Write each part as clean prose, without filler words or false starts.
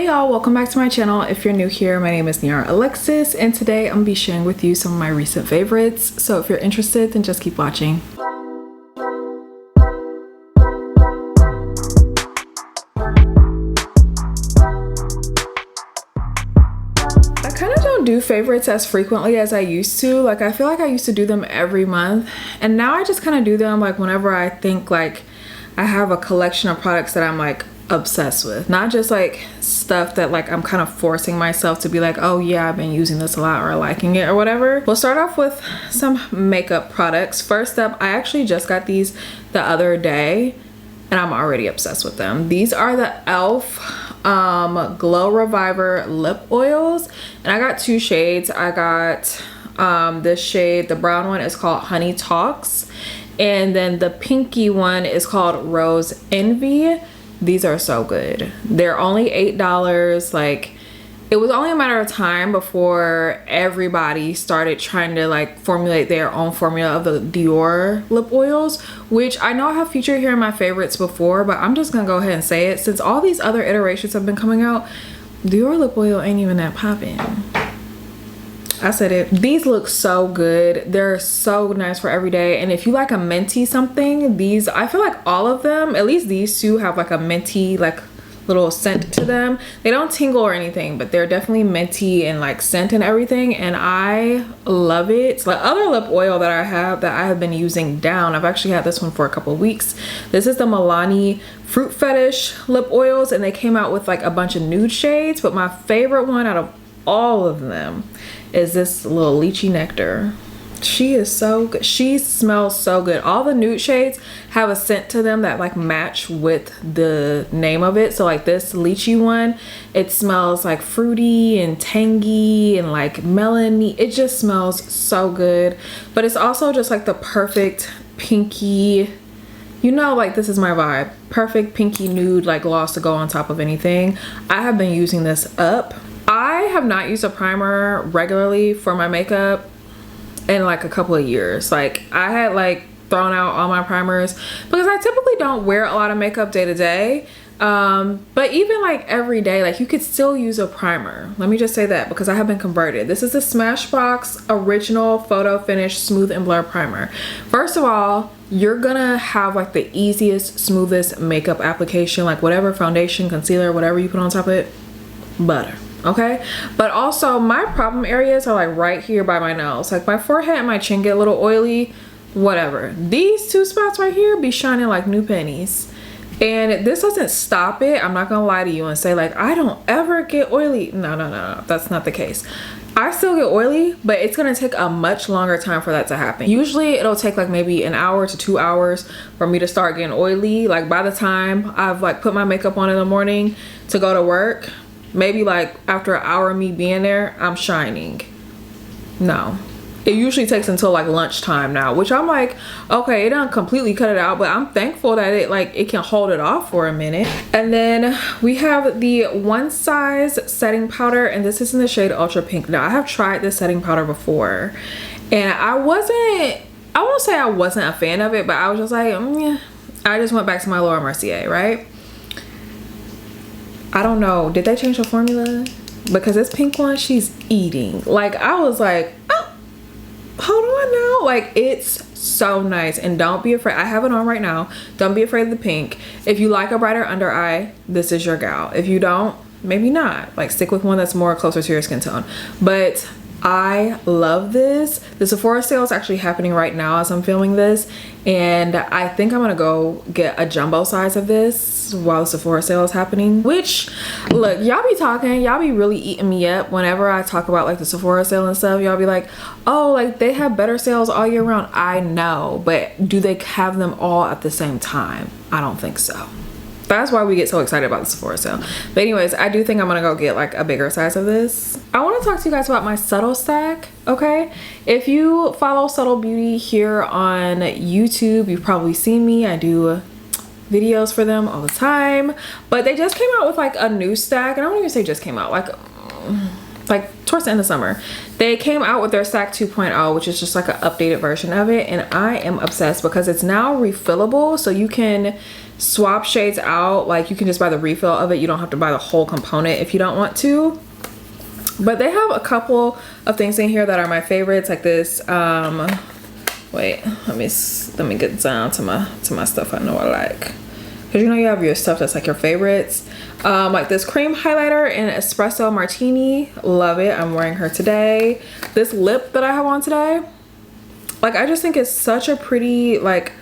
Hey y'all, welcome back to my channel. If you're new here, my name is Niara Alexis, and today I'm gonna be sharing with you some of my recent favorites. So if you're interested, then just keep watching. I kind of don't do favorites as frequently as I used to. Like, I feel like I used to do them every month, and now I just kind of do them like whenever I think like I have a collection of products that I'm like obsessed with, not just like stuff that like I'm kind of forcing myself to be like, oh yeah, I've been using this a lot or liking it or whatever. We'll start off with some makeup products. First up, I actually just got these the other day and I'm already obsessed with them. These are the e.l.f. Glow Reviver lip oils, and I got two shades. I got this shade, the brown one is called Honey Talks, and then the pinky one is called Rose Envy. These are so good. They're only $8. Like, it was only a matter of time before everybody started trying to like formulate their own formula of the Dior lip oils, which I know I have featured here in my favorites before, but I'm just gonna go ahead and say it. Since all these other iterations have been coming out, Dior lip oil ain't even that popping. I said it. These look so good. They're so nice for every day. And if you like a minty something, these, I feel like all of them, at least these two, have like a minty like little scent to them. They don't tingle or anything, but they're definitely minty and like scent and everything, and I love it. So the other lip oil that I have been using down, I've actually had this one for a couple of weeks. This is the Milani Fruit Fetish lip oils, and they came out with like a bunch of nude shades, but my favorite one out of all of them is this little lychee nectar. She is so good. She smells so good. All the nude shades have a scent to them that like match with the name of it. So like this lychee one, it smells like fruity and tangy and like melony. It just smells so good. But it's also just like the perfect pinky, you know, like this is my vibe. Perfect pinky nude like gloss to go on top of anything. I have been using this up. I have not used a primer regularly for my makeup in like a couple of years. Like, I had like thrown out all my primers because I typically don't wear a lot of makeup day to day. But even like every day, like you could still use a primer. Let me just say that because I have been converted. This is the Smashbox Original Photo Finish Smooth and Blur Primer. First of all, you're gonna have like the easiest, smoothest makeup application, like whatever foundation, concealer, whatever you put on top of it, butter. Okay, but also my problem areas are like right here by my nose. Like my forehead and my chin get a little oily, whatever. These two spots right here be shining like new pennies, and this doesn't stop it. I'm not gonna lie to you and say like I don't ever get oily. No, that's not the case. I still get oily, but it's gonna take a much longer time for that to happen. Usually it'll take like maybe an hour to 2 hours for me to start getting oily. Like by the time I've like put my makeup on in the morning to go to work, maybe like after an hour of me being there, I'm shining. No, it usually takes until like lunchtime now, which I'm like, okay, it don't completely cut it out, but I'm thankful that it can hold it off for a minute. And then we have the One Size setting powder, and this is in the shade Ultra Pink. Now I have tried this setting powder before, and I won't say I wasn't a fan of it, but I was just like, yeah. I just went back to my Laura Mercier, right? I don't know, did they change the formula? Because this pink one, she's eating. Like, I was like, oh, hold on now. Like, it's so nice. And don't be afraid. I have it on right now. Don't be afraid of the pink. If you like a brighter under eye, this is your gal. If you don't, maybe not. Like, stick with one that's more closer to your skin tone. But I love this. The Sephora sale is actually happening right now as I'm filming this, and I think I'm gonna go get a jumbo size of this while the Sephora sale is happening. Which, look, y'all be talking, y'all be really eating me up whenever I talk about like the Sephora sale and stuff. Y'all be like, oh, like they have better sales all year round. I know, but do they have them all at the same time? I don't think so. That's why we get so excited about the Sephora sale. But anyways, I do think I'm gonna go get like a bigger size of this. I want to talk to you guys about my Subtle stack, okay? If you follow Subtle Beauty here on YouTube, you've probably seen me. I do videos for them all the time, but they just came out with like a new stack, and I don't even say just came out, like like towards the end of summer. They came out with their Stack 2.0, which is just like an updated version of it, and I am obsessed because it's now refillable, so you can swap shades out. Like you can just buy the refill of it. You don't have to buy the whole component if you don't want to. But they have a couple of things in here that are my favorites, like this wait, let me get down to my stuff I know I like, because you know you have your stuff that's like your favorites. Like this cream highlighter in espresso martini, love it. I'm wearing her today. This lip that I have on today, like I just think it's such a pretty like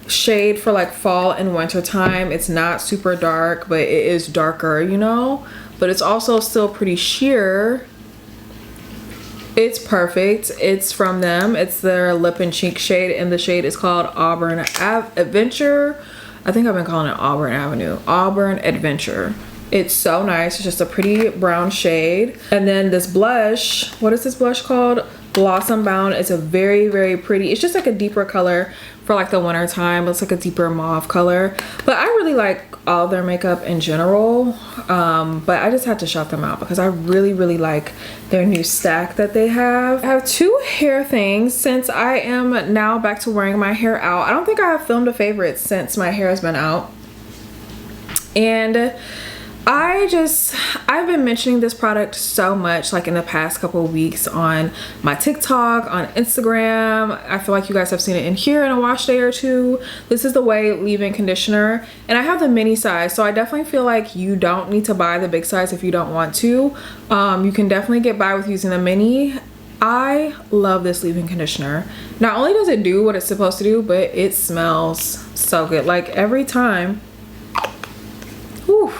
shade for like fall and winter time. It's not super dark, but it is darker, you know, but it's also still pretty sheer. It's perfect. It's from them. It's their lip and cheek shade, and the shade is called Auburn Adventure. I think I've been calling it Auburn Avenue. Auburn Adventure. It's so nice. It's just a pretty brown shade. And then this blush, what is this blush called? Blossom Bound. It's a very, very pretty, it's just like a deeper color for like the winter time. It's like a deeper mauve color, but I really like all their makeup in general. But I just had to shout them out because I really like their new stack that they have. I have two hair things since I am now back to wearing my hair out. I don't think I have filmed a favorite since my hair has been out, and I've been mentioning this product so much like in the past couple of weeks on my TikTok, on Instagram. I feel like you guys have seen it in here in a wash day or two. This is the Way leave-in conditioner, and I have the mini size, so I definitely feel like you don't need to buy the big size if you don't want to. You can definitely get by with using the mini. I love this leave-in conditioner. Not only does it do what it's supposed to do, but it smells so good. Like every time, whew,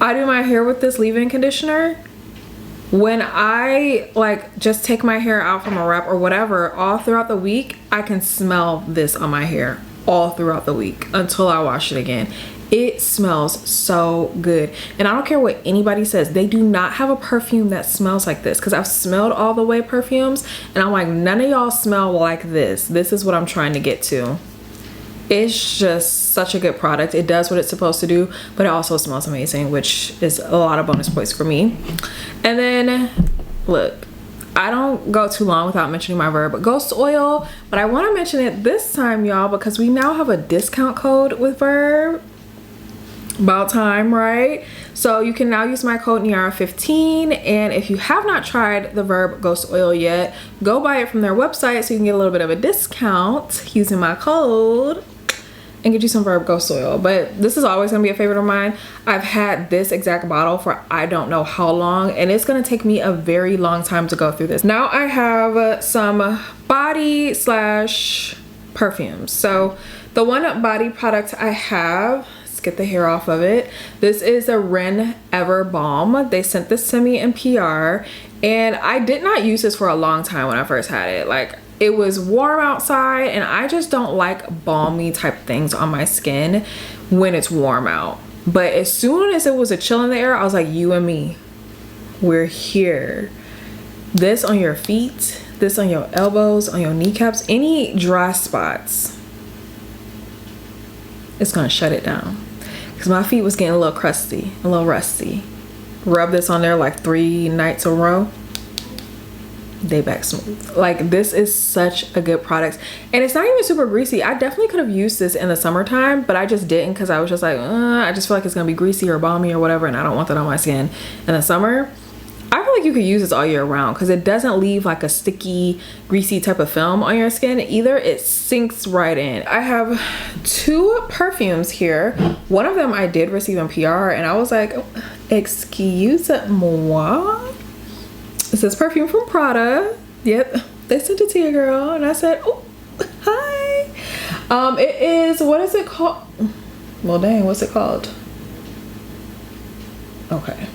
I do my hair with this leave-in conditioner, when I like just take my hair out from a wrap or whatever, all throughout the week, I can smell this on my hair all throughout the week until I wash it again. It smells so good. And I don't care what anybody says, they do not have a perfume that smells like this, because I've smelled all the Way perfumes and I'm like, none of y'all smell like this. This is what I'm trying to get to. It's just such a good product. It does what it's supposed to do, but it also smells amazing, which is a lot of bonus points for me. And then look, I don't go too long without mentioning my Verb Ghost Oil, but I want to mention it this time, y'all, because we now have a discount code with Verb. About time, right? So you can now use my code Niara15, and if you have not tried the Verb Ghost Oil yet, go buy it from their website so you can get a little bit of a discount using my code and get you some Verb Ghost Oil. But this is always gonna be a favorite of mine. I've had this exact bottle for I don't know how long, and it's gonna take me a very long time to go through this. Now I have some body slash perfumes. So the one body product I have, let's get the hair off of it. This is a Ren Ever Balm. They sent this to me in PR, and I did not use this for a long time when I first had it. Like, it was warm outside, and I just don't like balmy type things on my skin when it's warm out. But as soon as it was a chill in the air, I was like, you and me, we're here. This on your feet, this on your elbows, on your kneecaps, any dry spots, it's gonna shut it down. Because my feet was getting a little crusty, a little rusty. Rub this on there like 3 nights in a row, they back smooth. Like, this is such a good product, and it's not even super greasy. I definitely could have used this in the summertime, but I just didn't, because I was just like, I just feel like it's gonna be greasy or balmy or whatever, and I don't want that on my skin in the summer. I feel like you could use this all year round because it doesn't leave like a sticky, greasy type of film on your skin either. It sinks right in. I have 2 perfumes here. One of them I did receive in PR, and I was like, excuse moi. This is perfume from Prada. Yep, they sent it to you, girl. And I said, oh, hi. It is, what is it called? Well, dang, what's it called? Okay.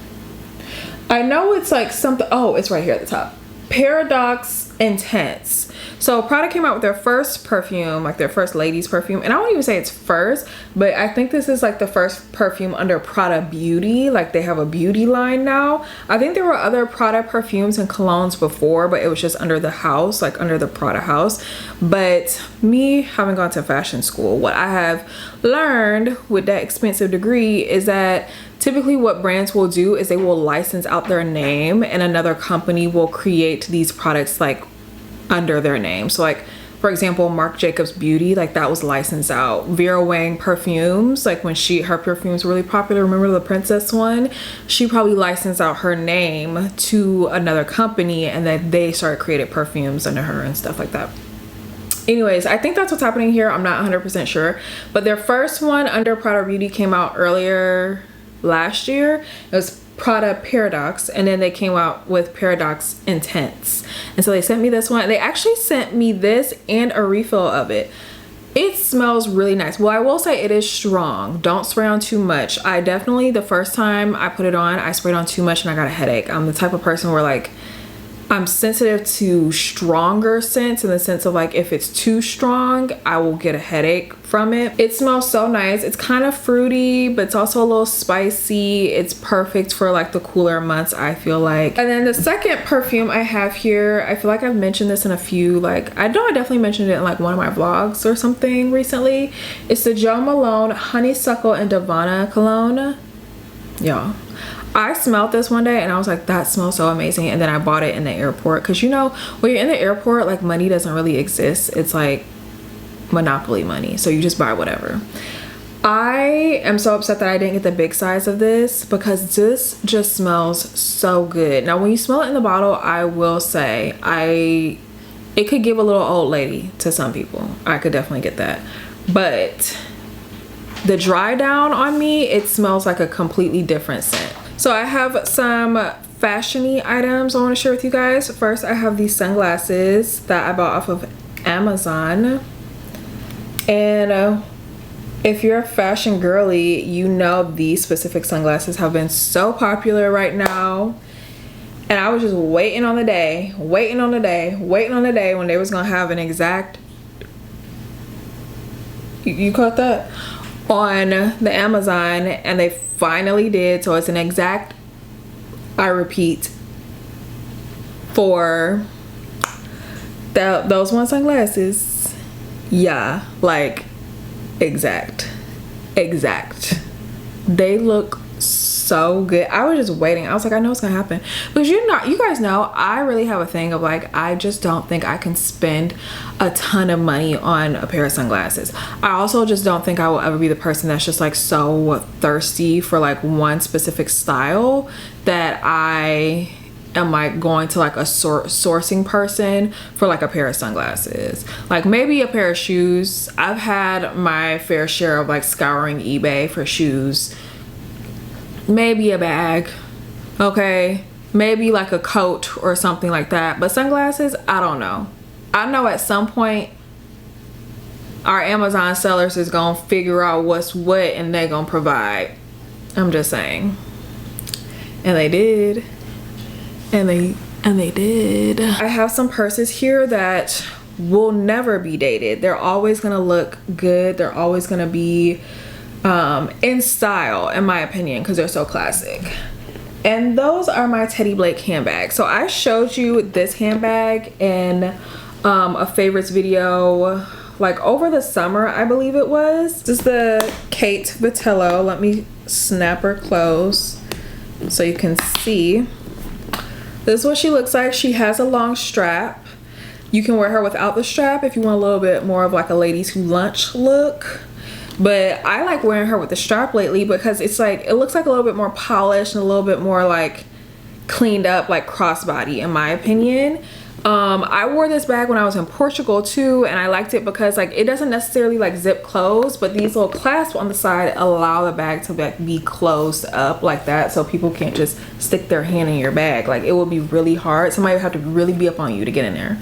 I know it's like something, oh, it's right here at the top. Paradox Intense. So Prada came out with their first perfume, like their first ladies perfume, and I won't even say it's first, but I think this is like the first perfume under Prada Beauty. Like they have a beauty line now. I think there were other Prada perfumes and colognes before, but it was just under the house, like under the Prada house. But me having gone to fashion school, what I have learned with that expensive degree is that typically what brands will do is they will license out their name and another company will create these products like under their name. So like for example, Marc Jacobs Beauty, like that was licensed out. Vera Wang perfumes, like when her perfumes were really popular, remember the princess one, she probably licensed out her name to another company and then they started creating perfumes under her and stuff like that. Anyways, I think that's what's happening here. I'm not 100% sure, but their first one under Prada Beauty came out earlier last year. It was Prada Paradox, and then they came out with Paradox Intense, and so they sent me this one. They actually sent me this and a refill of it. It smells really nice. Well, I will say it is strong. Don't spray on too much. I definitely, the first time I put it on, I sprayed on too much and I got a headache. I'm the type of person where like I'm sensitive to stronger scents, in the sense of like if it's too strong I will get a headache from it. It smells so nice. It's kind of fruity, but it's also a little spicy. It's perfect for like the cooler months, I feel like. And then the second perfume I have here, I feel like I've mentioned this in a few, like I know I definitely mentioned it in like one of my vlogs or something recently. It's the Jo Malone Honeysuckle and Divana cologne. Y'all, I smelled this one day and I was like, that smells so amazing, and then I bought it in the airport, because you know when you're in the airport, like money doesn't really exist. It's like monopoly money, so you just buy whatever. I am so upset that I didn't get the big size of this, because this just smells so good. Now when you smell it in the bottle, I will say it could give a little old lady to some people. I could definitely get that, but the dry down on me, it smells like a completely different scent. So I have some fashion-y items I want to share with you guys. First, I have these sunglasses that I bought off of Amazon. And if you're a fashion girly, you know these specific sunglasses have been so popular right now. And I was just waiting on the day when they was gonna have an exact, you caught that? On the Amazon, and they finally did. So it's an exact, I repeat, for those one sunglasses. Yeah, like exact. They look so good. I was just waiting. I was like, I know it's gonna happen, because you guys know I really have a thing of like, I just don't think I can spend a ton of money on a pair of sunglasses. I also just don't think I will ever be the person that's just like so thirsty for like one specific style that I am like going to like a sourcing person for like a pair of sunglasses. Like maybe a pair of shoes. I've had my fair share of like scouring eBay for shoes. Maybe a bag, okay, maybe like a coat or something like that, but sunglasses, I don't know. I know at some point our Amazon sellers is gonna figure out what's what and they gonna provide. I'm just saying. And they did. And they did. I have some purses here that will never be dated. They're always gonna look good. They're always gonna be in style, in my opinion, because they're so classic. And those are my Teddy Blake handbags. So I showed you this handbag in a favorites video like over the summer, I believe it was. This is the Kate Vitello. Let me snap her close so you can see. This is what she looks like. She has a long strap. You can wear her without the strap if you want a little bit more of like a ladies who lunch look. But I like wearing her with the strap lately because it's like, it looks like a little bit more polished and a little bit more like cleaned up, like crossbody, in my opinion. I wore this bag when I was in Portugal too, and I liked it because like it doesn't necessarily like zip close, but these little clasps on the side allow the bag to like be closed up like that, so people can't just stick their hand in your bag. Like it would be really hard. Somebody would have to really be up on you to get in there.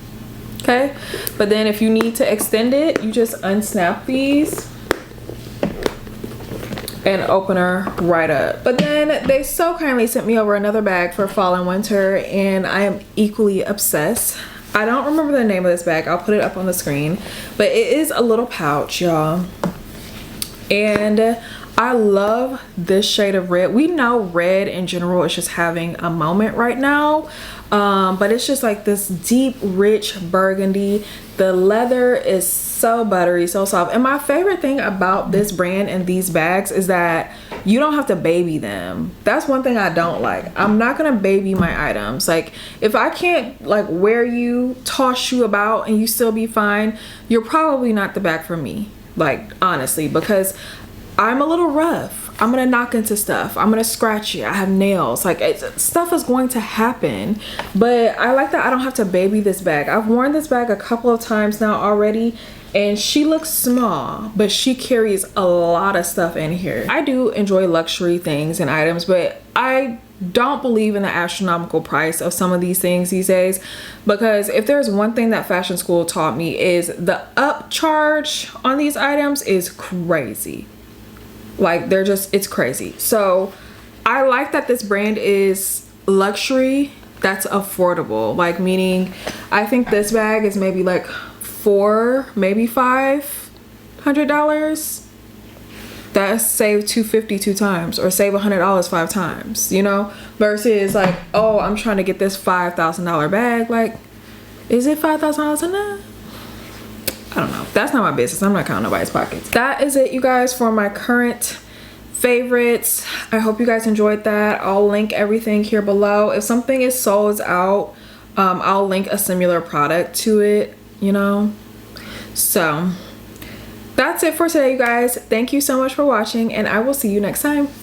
Okay, but then if you need to extend it, you just unsnap these and open her right up. But then they so kindly sent me over another bag for fall and winter, and I am equally obsessed. I don't remember the name of this bag. I'll put it up on the screen, but it is a little pouch, y'all. And I love this shade of red. We know red in general is just having a moment right now, but it's just like this deep, rich burgundy. The leather is so buttery, so soft. And my favorite thing about this brand and these bags is that you don't have to baby them. That's one thing I don't like. I'm not gonna baby my items. Like, if I can't like wear you, toss you about, and you still be fine, you're probably not the bag for me. Like, honestly, because I'm a little rough. I'm gonna knock into stuff. I'm gonna scratch you. I have nails. Like, stuff is going to happen. But I like that I don't have to baby this bag. I've worn this bag a couple of times now already, and she looks small, but she carries a lot of stuff in here. I do enjoy luxury things and items, but I don't believe in the astronomical price of some of these things these days, because if there's one thing that fashion school taught me is the upcharge on these items is crazy. Like, they're just, it's crazy. So I like that this brand is luxury that's affordable, like, meaning I think this bag is maybe like maybe $500. That's save $250 2 times, or save $100 5 times, you know, versus like, oh, I'm trying to get this $5,000 bag. Like, is it $5,000 enough? I don't know. That's not my business. I'm not counting nobody's pockets. That is it, you guys, for my current favorites. I hope you guys enjoyed that. I'll link everything here below. If something is sold out, I'll link a similar product to it, you know. So that's it for today, you guys. Thank you so much for watching, and I will see you next time.